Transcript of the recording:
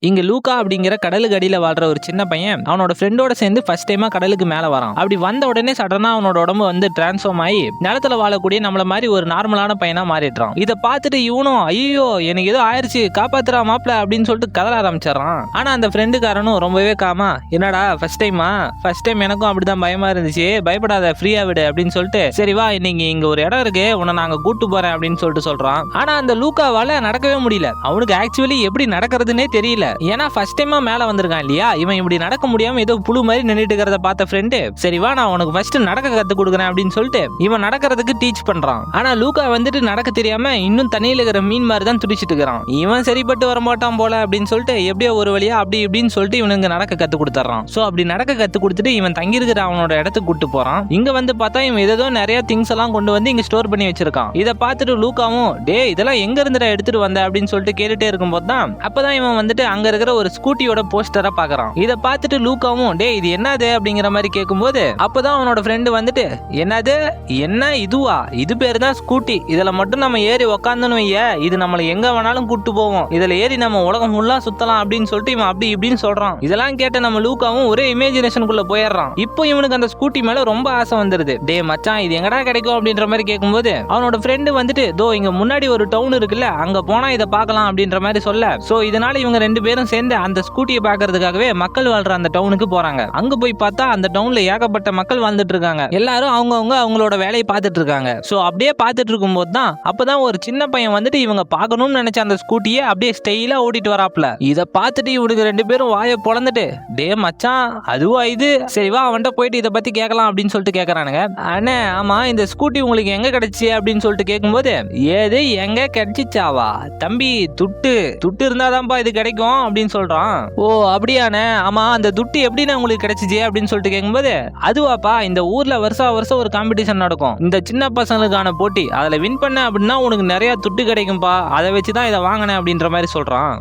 இங்க லூக்கா அப்படிங்கிற கடலுக்கு அடியில வாழ்ற ஒரு சின்ன பையன் அவனோட ஃப்ரெண்டோட சேர்ந்து ஃபர்ஸ்ட் டைமா கடலுக்கு மேல வரான். அப்படி வந்த உடனே சடனா அவனோட உடம்பு வந்து டிரான்ஸ்ஃபார்ம் ஆகி நிலத்துல வாழக்கூடிய நம்மள மாதிரி ஒரு நார்மலான பையனா மாறிடுறான். இதை பார்த்துட்டு இவனும் ஐயோ எனக்கு ஏதோ ஆயிடுச்சு காப்பாத்துறா மாப்ள அப்படின்னு சொல்லிட்டு கதற ஆரம்பிச்சிடறான். ஆனா அந்த ஃப்ரெண்டுக்காரனும் ரொம்பவே காமா என்னடா ஃபர்ஸ்ட் டைம் எனக்கும் அப்படிதான் பயமா இருந்துச்சு, பயப்படாத ஃப்ரீயா விடு அப்படின்னு சொல்லிட்டு சரி வா இன்னைக்கு இங்க ஒரு இடம் இருக்கு உன்னை நாங்க கூட்டு போறேன் அப்படின்னு சொல்லிட்டு சொல்றான். ஆனா அந்த லூக்காவால நடக்கவே முடியல. அவனுக்கு ஆக்சுவலி எப்படி நடக்கிறதுனே தெரியல. ஏன்னா ஃபர்ஸ்ட் டைமா மேல வந்திருக்கான் இல்லையா, இவன் இப்படி நடக்க முடியாம ஏதோ புழு மாதிரி நின்னுட்டு இருக்கிறத பார்த்த ஃப்ரெண்டு சரி வா நான் உனக்கு ஃபர்ஸ்ட் நடக்க கத்து கொடுக்குறேன் அப்படின்னு சொல்லிட்டு இவன் நடக்கிறதுக்கு டீச் பண்றான். ஆனா லூக்கா வந்துட்டு நடக்க தெரியாம இன்னும் தண்ணியில இருக்கிற மீன் மாதிரி தான் துடிச்சிட்டு இருக்கிறான். இவன் சரிப்பட்டு வர மாட்டான் போல அப்படின்னு சொல்லிட்டு எப்படியோ ஒரு வழியா அப்படி இப்படின்னு சொல்லிட்டு இவனுக்கு நடக்க கத்து கொடுத்துறான். சோ அப்படி நடக்க கத்து கொடுத்துட்டு இவன் தங்கி இருக்கிற அவனோட இடத்துக்கு கூட்டு போறான். இங்க வந்து பார்த்தா இவன் ஏதோ நிறைய திங்ஸ் எல்லாம் கொண்டு வந்து இங்க ஸ்டோர் பண்ணி வச்சிருக்கான். இதை பார்த்துட்டு லூக்காவும் டே இதெல்லாம் எங்க இருந்துடா எடுத்துட்டு வந்த அப்படின்னு சொல்லிட்டு கேட்டுட்டே இருக்கும்போது தான் அப்பதான் இவன் வந்துட்டு அங்க இருக்கிற ஒரு ஸ்கூட்டியோட போஸ்டரை பாக்குறான். இதை பார்த்துட்டு லூக்காவும் டே இது என்னது அப்படிங்கிற மாதிரி கேட்கும்போது அப்பதான் அவனோட ஃப்ரெண்டு வந்துட்டு என்னது என்ன இதுவா, இது பேரு தான் ஸ்கூட்டி, இதுல மட்டும் நம்ம ஏறி உக்காந்துன்னு வைய இது நம்மள எங்க வேணாலும் கூட்டு போவோம், இதுல ஏறி நம்ம உலகம் ஃபுல்லா சுத்தலாம் அப்படின்னு சொல்லிட்டு இவன் அப்படி இப்படின்னு சொல்றான். இதெல்லாம் கேட்ட நம்ம லூக்காவும் ஒரே இமேஜினேஷனுக்குள்ள போயிடுறான். இப்போ இவனுக்கு அந்த ஸ்கூட்டி மேல ரொம்ப ஆசை வந்துருது. டே மச்சான் இது எங்கடா கிடைக்கும் அப்படின்ற மாதிரி கேட்கும்போது அவனோட ஃப்ரெண்டு வந்துட்டு தோ இங்க முன்னாடி ஒரு டவுன் இருக்குல்ல அங்க போனா இதை பார்க்கலாம் அப்படின்ற மாதிரி சொல்ல சோ இதனால இவங்க ரெண்டு பேரும் சேர்ந்து அந்த ஸ்கூட்டியை பார்க்கறதுக்காகவே மக்கள் வாழ்ற அந்த டவுனுக்கு போறாங்க. அங்க போய் பார்த்தா அந்த டவுன்ல ஏகப்பட்ட மக்கள் வாழ்ந்துட்டு இருக்காங்க. எல்லாரும் அவங்கவுங்க அவங்களோட வேலையை பார்த்துட்டு இருக்காங்க. சோ அப்படியே பார்த்துட்டு இருக்கும்போது தான் அப்பதான் ஒரு சின்ன பையன் வந்துட்டு இவங்க பார்க்கணும்னு நினைச்ச அந்த ஸ்கூட்டியை அப்படியே ஸ்டைலா ஓட்டிட்டு வராப்ல. இதை பார்த்துட்டு இவனுக்கு ரெண்டு பேரும் வாயை பொளந்துட்டு டே மச்சான் அதுவா இது, சரி வா அவன்கிட்ட போயிட்டு இதை பத்தி கேட்கலாம் அப்படின்னு சொல்லிட்டு கேட்கறானுங்க. அண்ணே ஆமா இந்த ஸ்கூட்டி உங்களுக்கு எங்க கிடைச்சு அப்படின்னு சொல்லிட்டு கேட்கும்போது ஏது எங்க கிடைச்சிச்சாவா தம்பி, துட்டு இருந்தாதான்ப்பா இது கிடைக்கும் அப்படின்னு சொல்றான். ஓ அப்படியானே, ஆமா அந்த துட்டு எப்படின்னு உங்களுக்கு கிடைச்சிச்சு அப்படின்னு சொல்லிட்டு கேட்கும்போது அதுவாப்பா இந்த ஊர்ல வருஷம் ஒரு காம்படிஷன் நடக்கும், இந்த சின்ன பசங்களுக்கான போட்டி, அதுல வின் பண்ண அப்படின்னா உனக்கு நிறைய துட்டு கிடைக்கும்பா, அதை வச்சுதான் இதை வாங்கினேன் அப்படின்ற மாதிரி சொல்றான்.